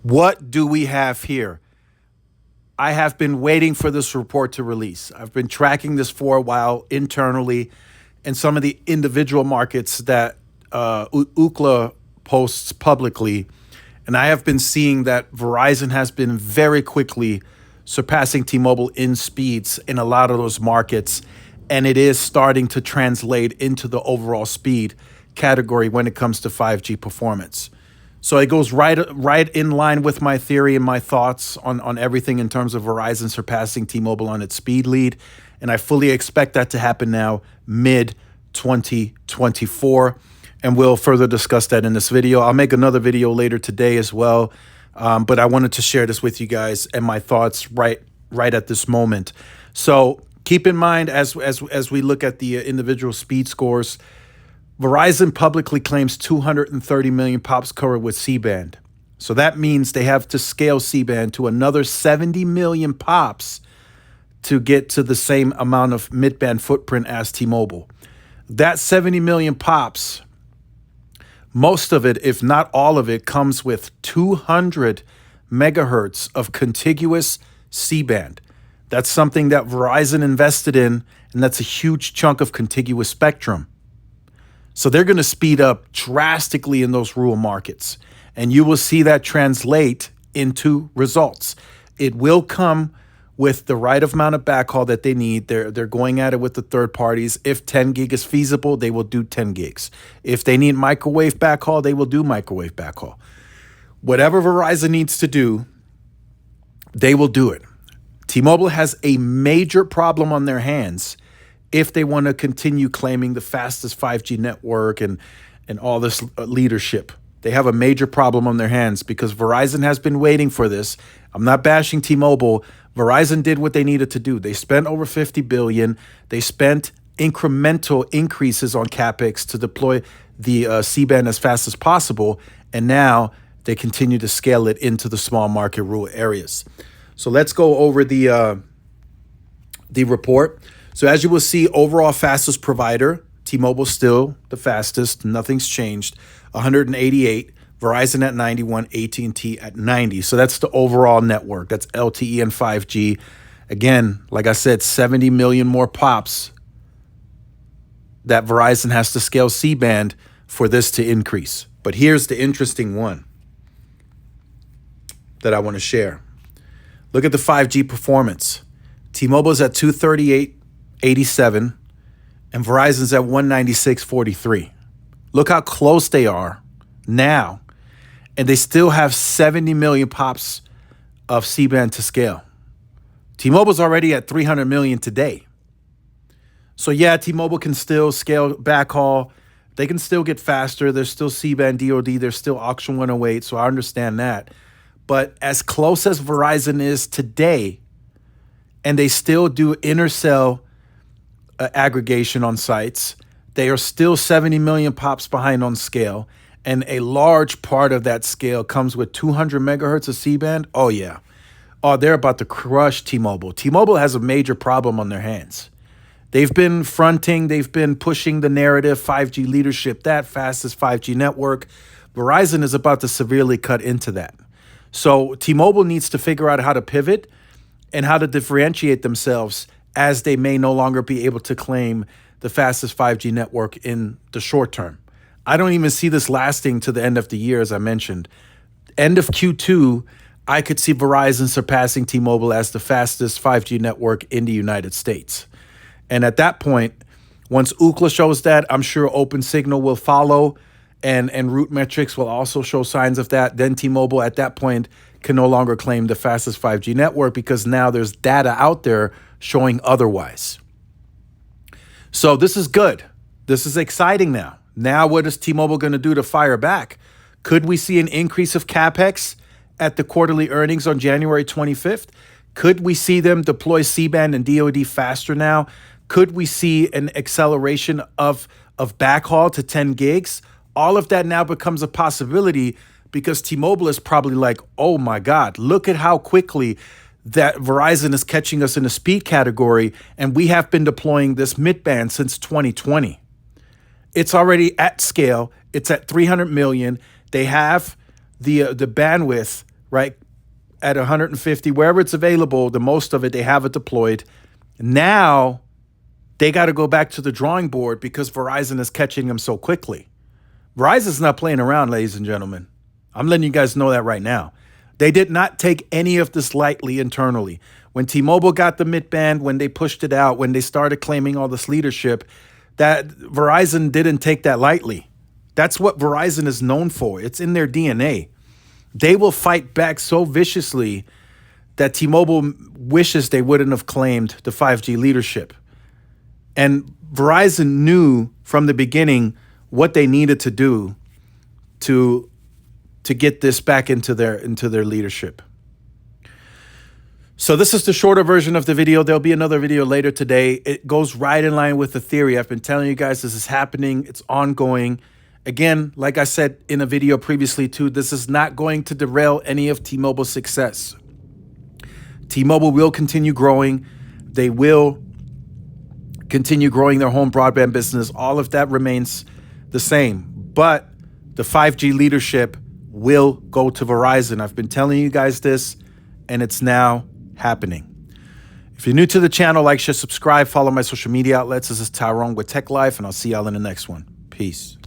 What do we have here? I have been waiting for this report to release. I've been tracking this for a while internally and some of the individual markets that Ookla posts publicly. And I have been seeing that Verizon has been very quickly surpassing T-Mobile in speeds in a lot of those markets. And it is starting to translate into the overall speed category when it comes to 5G performance. So it goes right in line with my theory and my thoughts on everything in terms of Verizon surpassing T-Mobile on its speed lead. And I fully expect that to happen now mid-2024. And we'll further discuss that in this video. I'll make another video later today as well. But I wanted to share this with you guys and my thoughts right at this moment. So keep in mind as we look at the individual speed scores, Verizon publicly claims 230 million pops covered with C-band. So that means they have to scale C-band to another 70 million pops to get to the same amount of mid-band footprint as T-Mobile. That 70 million pops, most of it, if not all of it, comes with 200 megahertz of contiguous C-band. That's something that Verizon invested in, and that's a huge chunk of contiguous spectrum. So they're going to speed up drastically in those rural markets, and you will see that translate into results. It will come with the right amount of backhaul that they need. They're going at it with the third parties. If 10 gig is feasible, they will do 10 gigs. If they need microwave backhaul, they will do microwave backhaul. Whatever Verizon needs to do, they will do it. T-Mobile has a major problem on their hands if they want to continue claiming the fastest 5G network and all this leadership. They have a major problem on their hands because Verizon has been waiting for this. I'm not bashing T-Mobile. Verizon did what they needed to do. They spent over $50 billion. They spent incremental increases on CapEx to deploy the C-band as fast as possible. And now they continue to scale it into the small market rural areas. So let's go over the report. So as you will see, overall fastest provider, T-Mobile still the fastest. Nothing's changed. 188, Verizon at 91, AT&T at 90. So that's the overall network. That's LTE and 5G. Again, like I said, 70 million more pops that Verizon has to scale C-band for this to increase. But here's the interesting one that I want to share. Look at the 5G performance. T-Mobile is at 238.87 and Verizon's at 196.43. Look how close they are now. And they still have 70 million pops of C-band to scale. T-Mobile's already at 300 million today. So yeah, T-Mobile can still scale backhaul. They can still get faster. There's still C-band DoD. There's still Auction 108. So I understand that. But as close as Verizon is today, and they still do intercell aggregation on sites, they are still 70 million pops behind on scale. And a large part of that scale comes with 200 megahertz of C-band. Oh, yeah. Oh, they're about to crush T-Mobile. T-Mobile has a major problem on their hands. They've been fronting, they've been pushing the narrative, 5G leadership, that fastest 5G network. Verizon is about to severely cut into that. So T-Mobile needs to figure out how to pivot and how to differentiate themselves as they may no longer be able to claim the fastest 5G network in the short term. I don't even see this lasting to the end of the year, as I mentioned. End of Q2, I could see Verizon surpassing T-Mobile as the fastest 5G network in the United States. And at that point, once Ookla shows that, I'm sure OpenSignal will follow, and RootMetrics will also show signs of that. Then T-Mobile at that point can no longer claim the fastest 5G network because now there's data out there showing otherwise. So this is good. This is exciting now. Now what is T-Mobile going to do to fire back? Could we see an increase of CapEx at the quarterly earnings on January 25th? Could we see them deploy C-band and DoD faster now? Could we see an acceleration of backhaul to 10 gigs? All of that now becomes a possibility because T-Mobile is probably like, oh my God, look at how quickly that Verizon is catching us in the speed category, and we have been deploying this mid-band since 2020. It's already at scale. It's at 300 million. They have the bandwidth, right? At 150, wherever it's available, the most of it, they have it deployed. Now they got to go back to the drawing board because Verizon is catching them so quickly. Verizon's not playing around, ladies and gentlemen. I'm letting you guys know that right now. They did not take any of this lightly internally. When T-Mobile got the mid-band, when they pushed it out, when they started claiming all this leadership, that Verizon didn't take that lightly. That's what Verizon is known for. It's in their DNA. They will fight back so viciously that T-Mobile wishes they wouldn't have claimed the 5G leadership. And Verizon knew from the beginning what they needed to do to get this back into their leadership. So this is the shorter version of the video. There'll be another video later today. It goes right in line with the theory. I've been telling you guys this is happening. It's ongoing. Again, like I said in a video previously too, this is not going to derail any of T-Mobile's success. T-Mobile will continue growing. They will continue growing their home broadband business. All of that remains the same. But the 5G leadership will go to Verizon. I've been telling you guys this, and it's now happening. If you're new to the channel, like, share, subscribe, follow my social media outlets. This is Tyrone with Tech Life, and I'll see y'all in the next one. Peace.